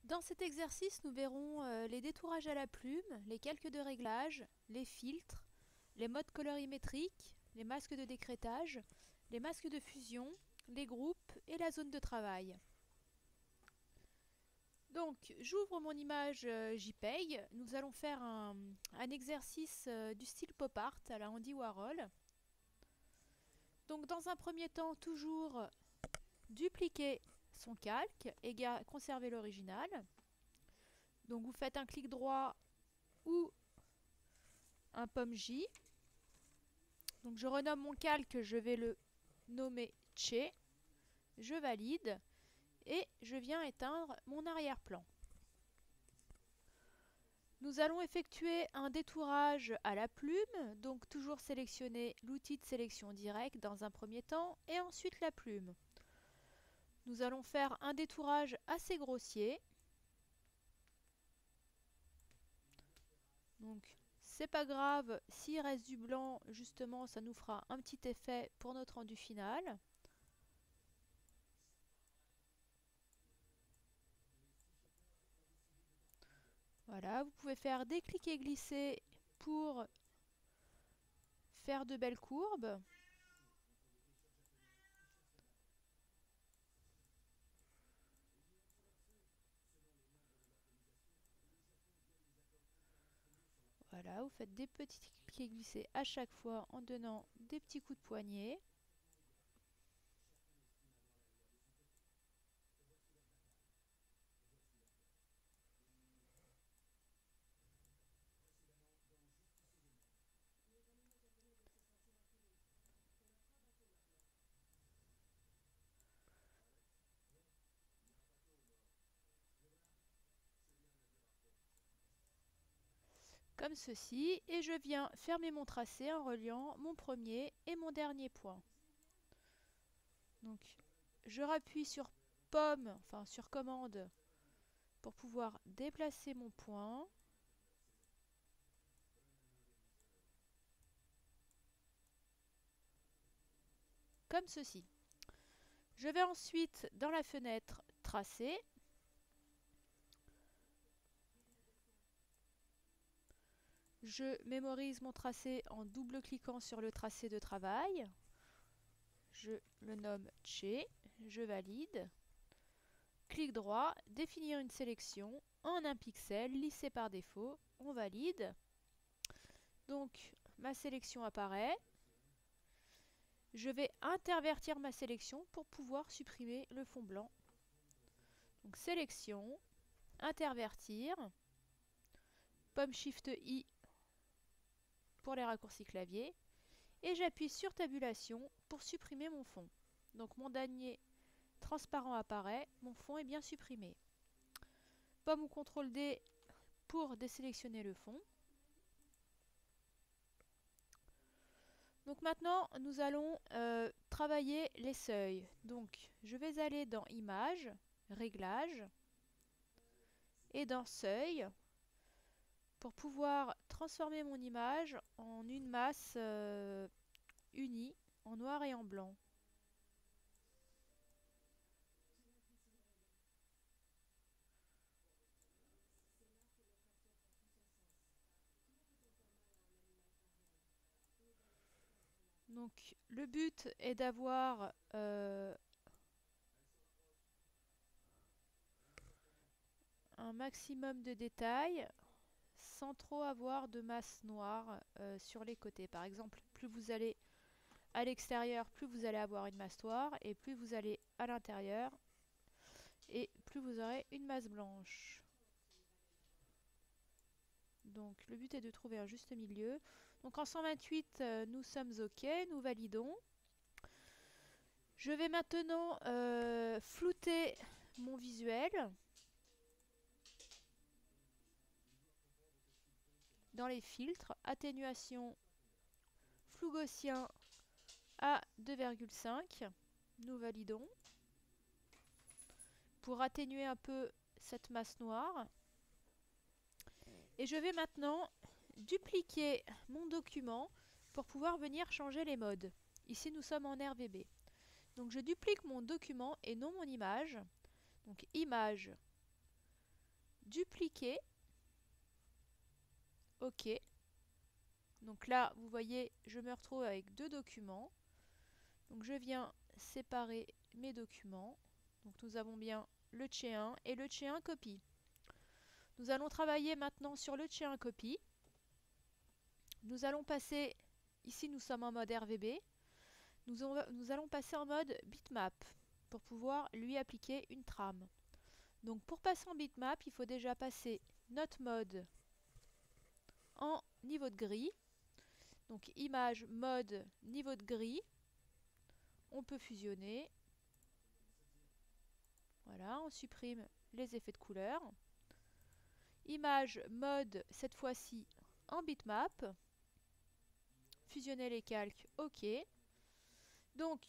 Dans cet exercice, nous verrons les détourages à la plume, les calques de réglage, les filtres, les modes colorimétriques, les masques de décrétage, les masques de fusion, les groupes et la zone de travail. Donc, j'ouvre mon image JPEG. Nous allons faire un exercice du style pop art à la Andy Warhol. Donc, dans un premier temps, toujours dupliquer son calque et conserver l'original. Donc, vous faites un clic droit ou un pomme J. Donc je renomme mon calque, je vais le nommer Che. Je valide et je viens éteindre mon arrière-plan. Nous allons effectuer un détourage à la plume, donc toujours sélectionner l'outil de sélection directe dans un premier temps et ensuite la plume. Nous allons faire un détourage assez grossier. Donc c'est pas grave, s'il reste du blanc, justement ça nous fera un petit effet pour notre rendu final. Voilà, vous pouvez faire des clics et glisser pour faire de belles courbes. Voilà, vous faites des petits clics et glisser à chaque fois en donnant des petits coups de poignet. Comme ceci, et je viens fermer mon tracé en reliant mon premier et mon dernier point. Donc, je rappuie sur pomme, enfin sur commande, pour pouvoir déplacer mon point. Comme ceci. Je vais ensuite dans la fenêtre tracé. Je mémorise mon tracé en double-cliquant sur le tracé de travail. Je le nomme Che, je valide. Clic droit, définir une sélection en un pixel, lisser par défaut, on valide. Donc ma sélection apparaît. Je vais intervertir ma sélection pour pouvoir supprimer le fond blanc. Donc sélection, intervertir, pomme Shift I pour les raccourcis clavier, et j'appuie sur tabulation pour supprimer mon fond. Donc mon dernier transparent apparaît, mon fond est bien supprimé. Pomme ou CTRL D pour désélectionner le fond. Donc maintenant, nous allons travailler les seuils. Donc, je vais aller dans Images, Réglages, et dans Seuil, pour pouvoir transformer mon image en une masse unie, en noir et en blanc. Donc, le but est d'avoir un maximum de détails sans trop avoir de masse noire sur les côtés. Par exemple, plus vous allez à l'extérieur, plus vous allez avoir une masse noire, et plus vous allez à l'intérieur, et plus vous aurez une masse blanche. Donc le but est de trouver un juste milieu. Donc en 128, nous sommes OK, nous validons. Je vais maintenant flouter mon visuel dans les filtres, atténuation flou gaussien à 2,5. Nous validons. Pour atténuer un peu cette masse noire. Et je vais maintenant dupliquer mon document pour pouvoir venir changer les modes. Ici nous sommes en RVB. Donc je duplique mon document et non mon image. Donc image, dupliquer. OK. Donc là, vous voyez, je me retrouve avec deux documents. Donc je viens séparer mes documents. Donc nous avons bien le Tché1 et le Tché1 copie. Nous allons travailler maintenant sur le Tché1 copie. Nous allons passer, ici nous sommes en mode RVB. Nous allons passer en mode bitmap pour pouvoir lui appliquer une trame. Donc pour passer en bitmap, il faut déjà passer notre mode en niveau de grille. Donc image, mode, niveau de grille. On peut fusionner. Voilà, on supprime les effets de couleur. Image, mode, cette fois-ci en bitmap. Fusionner les calques, OK. Donc,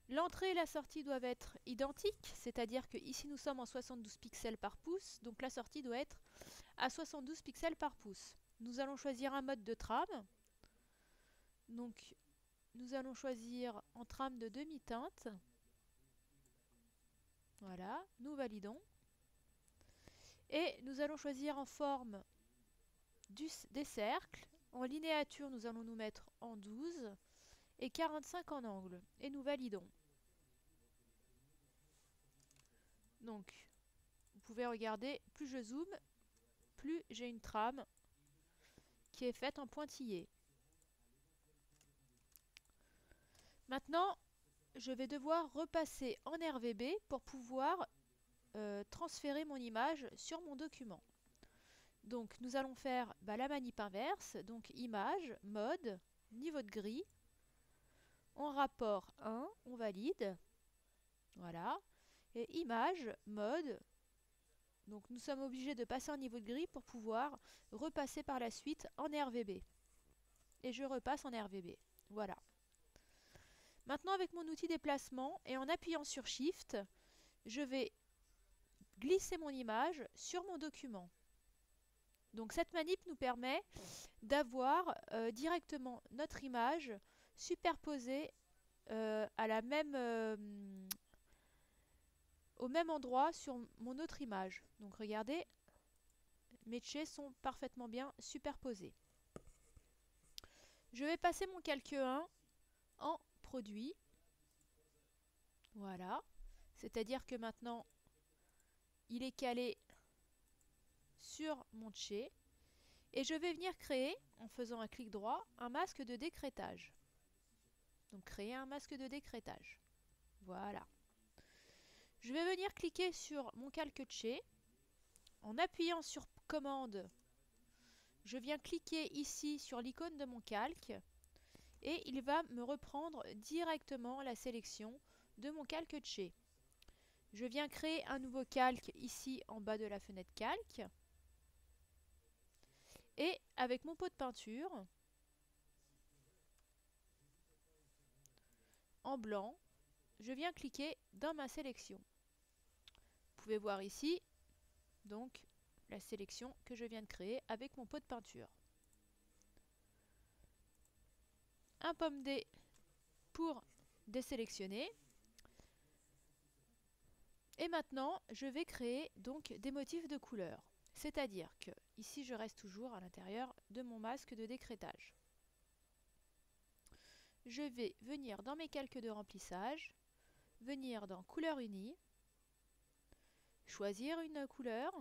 l'entrée et la sortie doivent être identiques, c'est-à-dire que ici nous sommes en 72 pixels par pouce, donc la sortie doit être à 72 pixels par pouce. Nous allons choisir un mode de trame. Donc, nous allons choisir en trame de demi-teinte. Voilà, nous validons. Et nous allons choisir en forme des cercles. En linéature, nous allons nous mettre en 12 et 45 en angle. Et nous validons. Donc, vous pouvez regarder, plus je zoome, plus j'ai une trame qui est faite en pointillé. Maintenant, je vais devoir repasser en RVB pour pouvoir transférer mon image sur mon document. Donc nous allons faire la manip inverse, donc image, mode, niveau de grille, en rapport 1, on valide, voilà, et image, mode, donc nous sommes obligés de passer en niveau de grille pour pouvoir repasser par la suite en RVB. Et je repasse en RVB, voilà. Maintenant avec mon outil déplacement et en appuyant sur Shift, je vais glisser mon image sur mon document. Donc cette manip nous permet d'avoir directement notre image superposée à la même, au même endroit sur mon autre image. Donc regardez, mes tchés sont parfaitement bien superposés. Je vais passer mon calque 1 en produit. Voilà. C'est-à-dire que maintenant, il est calé sur mon tché. Et je vais venir créer, en faisant un clic droit, un masque de décrétage. Donc créer un masque de décrétage. Voilà. Je vais venir cliquer sur mon calque tché. En appuyant sur commande, je viens cliquer ici sur l'icône de mon calque. Et il va me reprendre directement la sélection de mon calque tché. Je viens créer un nouveau calque ici en bas de la fenêtre calque. Et avec mon pot de peinture, en blanc, je viens cliquer dans ma sélection. Vous pouvez voir ici, donc, la sélection que je viens de créer avec mon pot de peinture. Un pomme D pour désélectionner. Et maintenant, je vais créer donc des motifs de couleur. C'est-à-dire que ici, je reste toujours à l'intérieur de mon masque de décrétage. Je vais venir dans mes calques de remplissage, venir dans couleur unie, choisir une couleur,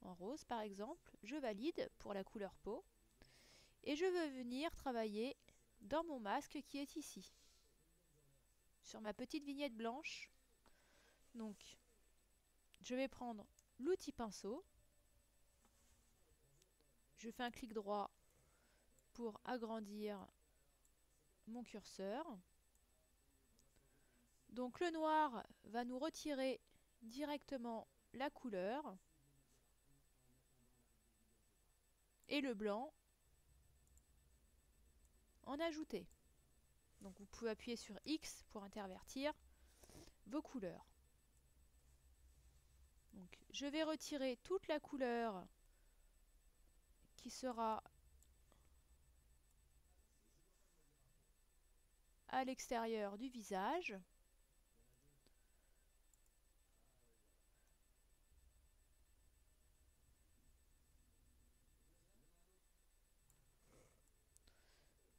en rose par exemple, je valide pour la couleur peau, et je veux venir travailler dans mon masque qui est ici, sur ma petite vignette blanche. Donc, je vais prendre l'outil pinceau, je fais un clic droit pour agrandir mon curseur. Donc le noir va nous retirer directement la couleur et le blanc en ajouter. Donc vous pouvez appuyer sur X pour intervertir vos couleurs. Donc je vais retirer toute la couleur qui sera à l'extérieur du visage.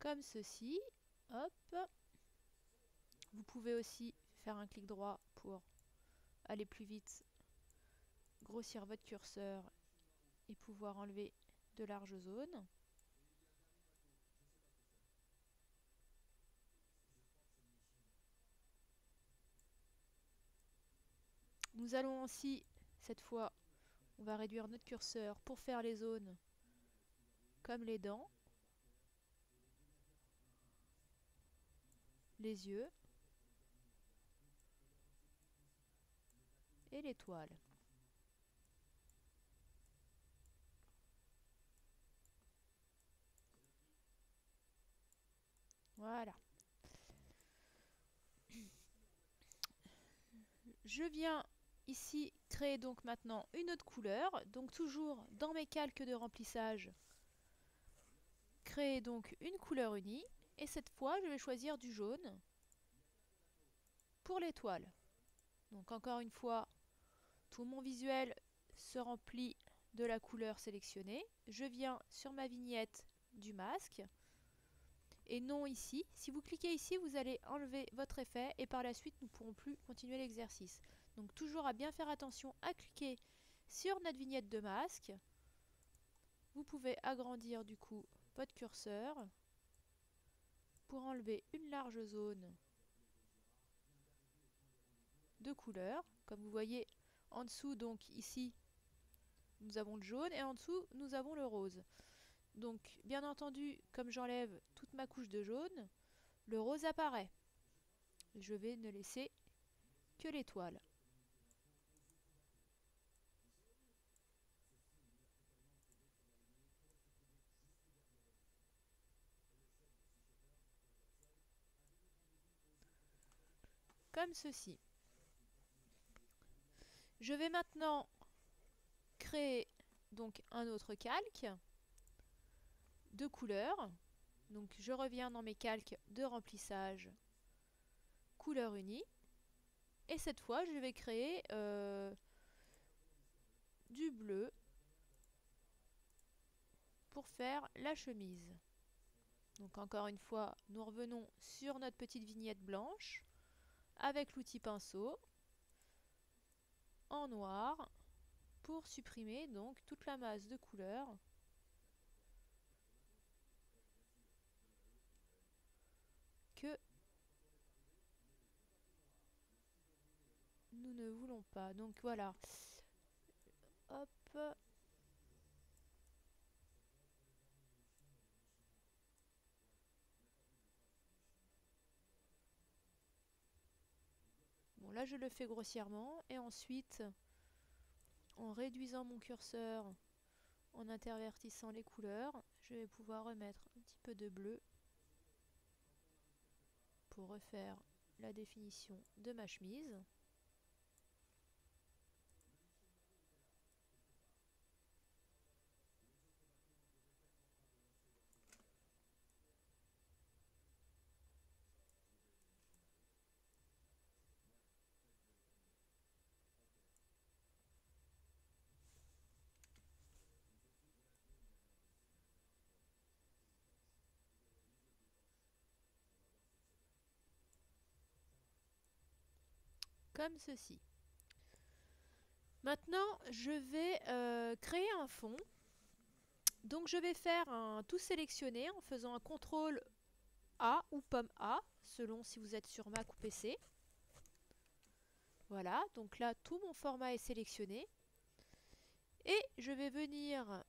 comme ceci. Hop. Vous pouvez aussi faire un clic droit pour aller plus vite, grossir votre curseur et pouvoir enlever de larges zones. Nous allons aussi, cette fois, on va réduire notre curseur pour faire les zones comme les dents, les yeux et l'étoile. Voilà. Je viens ici créer donc maintenant une autre couleur. Donc toujours dans mes calques de remplissage, créer donc une couleur unie. Et cette fois, je vais choisir du jaune pour l'étoile. Donc encore une fois, tout mon visuel se remplit de la couleur sélectionnée. Je viens sur ma vignette du masque. Et non ici. Si vous cliquez ici, vous allez enlever votre effet et par la suite, nous ne pourrons plus continuer l'exercice. Donc toujours à bien faire attention à cliquer sur notre vignette de masque. Vous pouvez agrandir du coup votre curseur pour enlever une large zone de couleur. Comme vous voyez en dessous, donc ici, nous avons le jaune et en dessous, nous avons le rose. Donc bien entendu, comme j'enlève toute ma couche de jaune, le rose apparaît. Je vais ne laisser que l'étoile. Comme ceci. Je vais maintenant créer donc un autre calque de couleur. Donc je reviens dans mes calques de remplissage couleur unie. Et cette fois, je vais créer du bleu pour faire la chemise. Donc encore une fois, nous revenons sur notre petite vignette blanche avec l'outil pinceau en noir pour supprimer donc toute la masse de couleurs que nous ne voulons pas. Donc voilà. Hop. Bon, là je le fais grossièrement et ensuite en réduisant mon curseur, en intervertissant les couleurs, je vais pouvoir remettre un petit peu de bleu pour refaire la définition de ma chemise. Comme ceci. Maintenant, je vais créer un fond. Donc je vais faire un tout sélectionné en faisant un CTRL A ou pomme A, selon si vous êtes sur Mac ou PC. Voilà, donc là tout mon format est sélectionné. Et je vais venir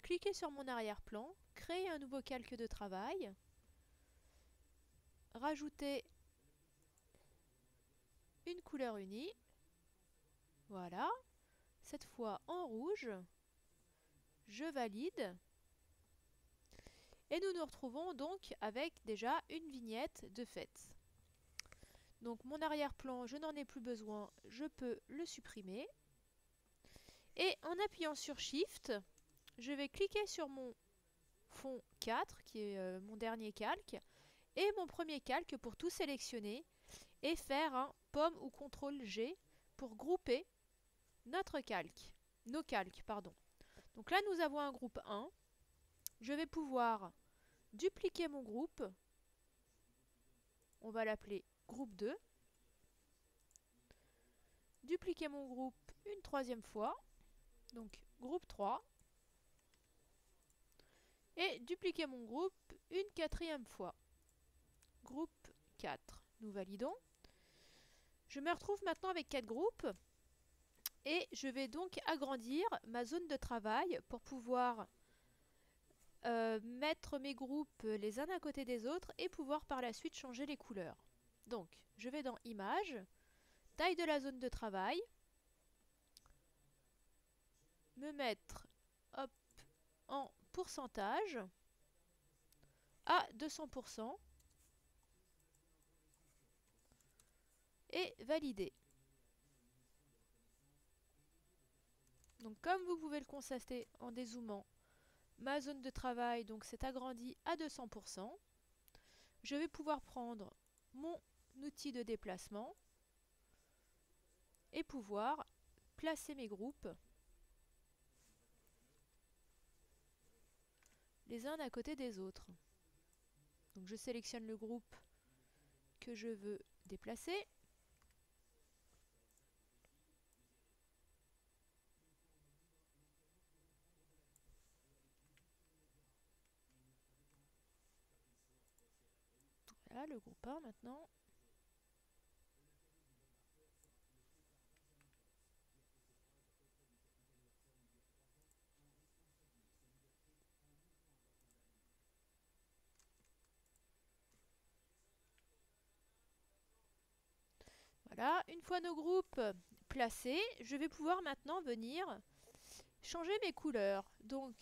cliquer sur mon arrière-plan, créer un nouveau calque de travail, rajouter une couleur unie. Voilà, cette fois en rouge. Je valide. Et nous nous retrouvons donc avec déjà une vignette de fait. Donc mon arrière-plan, je n'en ai plus besoin, je peux le supprimer. Et en appuyant sur Shift, je vais cliquer sur mon fond 4, qui est mon dernier calque, et mon premier calque pour tout sélectionner, et faire un pomme ou CTRL G pour grouper notre calque, nos calques, pardon. Donc là, nous avons un groupe 1. Je vais pouvoir dupliquer mon groupe. On va l'appeler groupe 2. Dupliquer mon groupe une troisième fois. Donc groupe 3. Et dupliquer mon groupe une quatrième fois. Groupe 4. Nous validons. Je me retrouve maintenant avec 4 groupes. Et je vais donc agrandir ma zone de travail pour pouvoir mettre mes groupes les uns à côté des autres et pouvoir par la suite changer les couleurs. Donc, je vais dans Images, taille de la zone de travail, me mettre hop, en pourcentage à 200% et valider. Donc, comme vous pouvez le constater en dézoomant, ma zone de travail s'est agrandie à 200%. Je vais pouvoir prendre mon outil de déplacement et pouvoir placer mes groupes les uns à côté des autres. Donc je sélectionne le groupe que je veux déplacer. Voilà le groupe 1 maintenant. Voilà, une fois nos groupes placés, je vais pouvoir maintenant venir changer mes couleurs. Donc,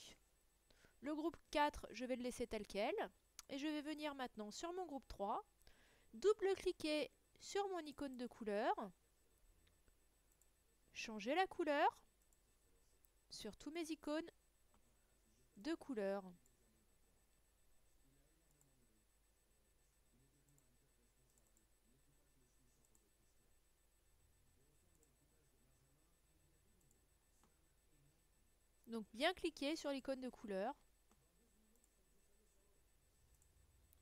le groupe 4, je vais le laisser tel quel. Et je vais venir maintenant sur mon groupe 3, double-cliquer sur mon icône de couleur, changer la couleur sur tous mes icônes de couleur. Donc bien cliquer sur l'icône de couleur.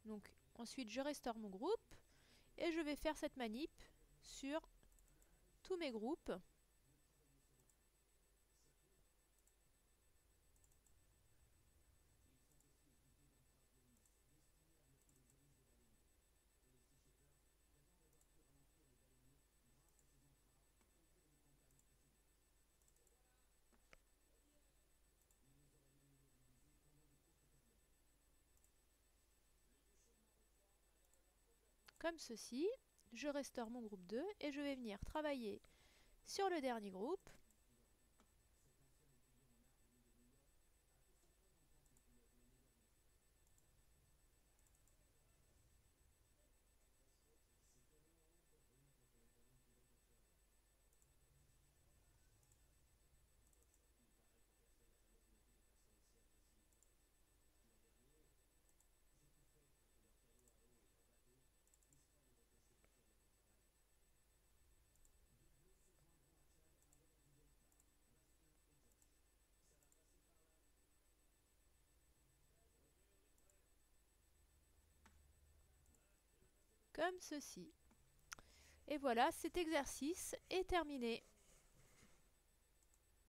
Donc ensuite je restaure mon groupe et je vais faire cette manip sur tous mes groupes. Comme ceci, je restaure mon groupe 2 et je vais venir travailler sur le dernier groupe. Comme ceci. Et voilà, cet exercice est terminé.